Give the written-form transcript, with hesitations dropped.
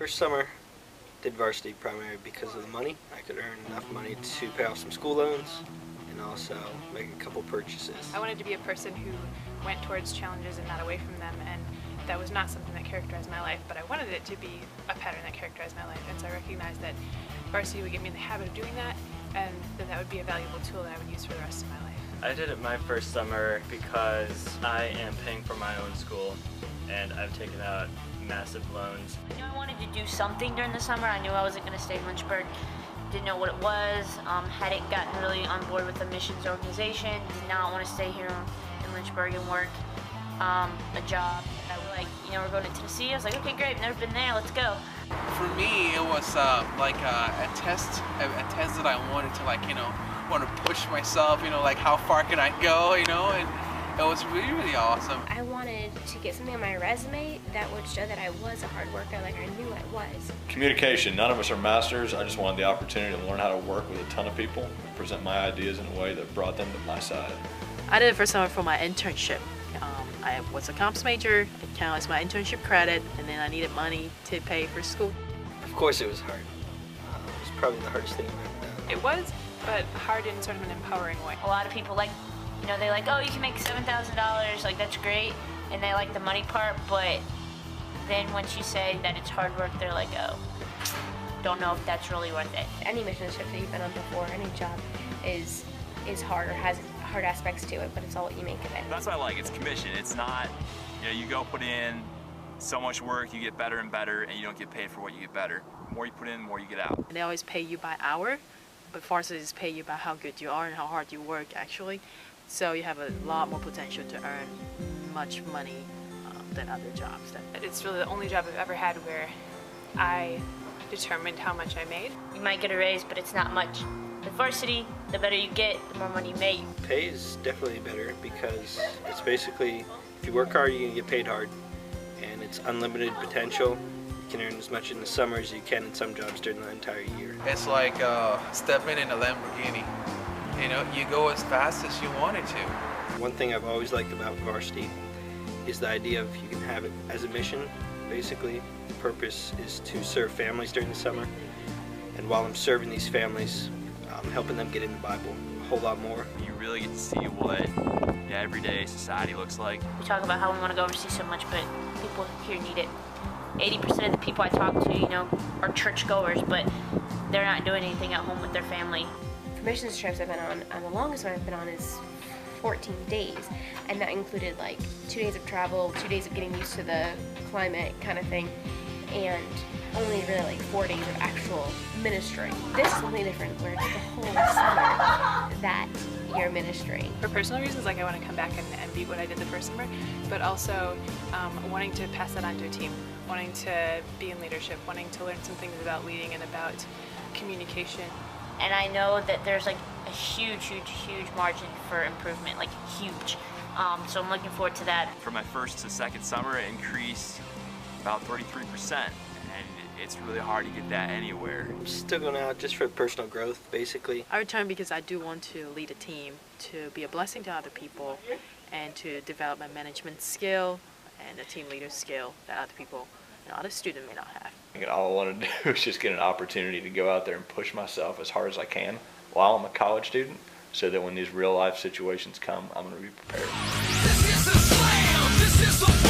First summer, did varsity primarily because of the money. I could earn enough money to pay off some school loans and also make a couple purchases. I wanted to be a person who went towards challenges and not away from them, and that was not something that characterized my life, but I wanted it to be a pattern that characterized my life, and so I recognized that varsity would get me in the habit of doing that, and that would be a valuable tool that I would use for the rest of my life. I did it my first summer because I am paying for my own school, and I've taken out massive loans. I knew I wanted to do something during the summer. I knew I wasn't going to stay in Lynchburg. Didn't know what it was. Hadn't gotten really on board with the missions organization. Did not want to stay here in Lynchburg and work a job. I was like, we're going to Tennessee. I was like, okay, great. Never been there. Let's go. For me, it was like a test that I wanted to want to push myself. Like how far can I go? And it was really, really awesome. I wanted to get something on my resume that would show that I was a hard worker, like I knew I was. Communication. None of us are masters. I just wanted the opportunity to learn how to work with a ton of people and present my ideas in a way that brought them to my side. I did it for summer for my internship. I was a comps major. It counted as my internship credit, and then I needed money to pay for school. Of course it was hard. It was probably the hardest thing I've ever done. It was, but hard in sort of an empowering way. A lot of people they're like, oh, you can make $7,000, like that's great, and they like the money part, but then once you say that it's hard work, they're like, oh, don't know if that's really worth it. Any mission trip that you've been on before, any job is hard or has hard aspects to it, but it's all what you make of it. That's what I like. It's commission. It's not, you go put in so much work, you get better and better, and you don't get paid for what you get better. The more you put in, the more you get out. They always pay you by hour, but Varsity just pay you by how good you are and how hard you work, actually. So you have a lot more potential to earn much money than other jobs. It's really the only job I've ever had where I determined how much I made. You might get a raise, but it's not much. With varsity, the better you get, the more money you make. Pay is definitely better because it's basically, if you work hard, you're going to get paid hard. And it's unlimited potential. You can earn as much in the summer as you can in some jobs during the entire year. It's like stepping in a Lamborghini. You go as fast as you wanted to. One thing I've always liked about varsity is the idea of you can have it as a mission. Basically, the purpose is to serve families during the summer. And while I'm serving these families, I'm helping them get in the Bible a whole lot more. You really get to see what everyday society looks like. We talk about how we want to go overseas so much, but people here need it. 80% of the people I talk to, are churchgoers, but they're not doing anything at home with their family. Missions trips I've been on, the longest one I've been on is 14 days, and that included like 2 days of travel, 2 days of getting used to the climate kind of thing, and only really like 4 days of actual ministering. This is something different where it's the whole summer that you're ministering. For personal reasons, like I want to come back and be what I did the first summer, but also wanting to pass that on to a team, wanting to be in leadership, wanting to learn some things about leading and about communication. And I know that there's like a huge margin for improvement, like huge. So I'm looking forward to that. From my first to second summer, it increased about 33%, and it's really hard to get that anywhere. I'm still going out just for personal growth, basically. I returned because I do want to lead a team, to be a blessing to other people, and to develop my management skill and a team leader skill that other people, other students may not have. All I want to do is just get an opportunity to go out there and push myself as hard as I can while I'm a college student, so that when these real life situations come, I'm going to be prepared. This is the slam. This is the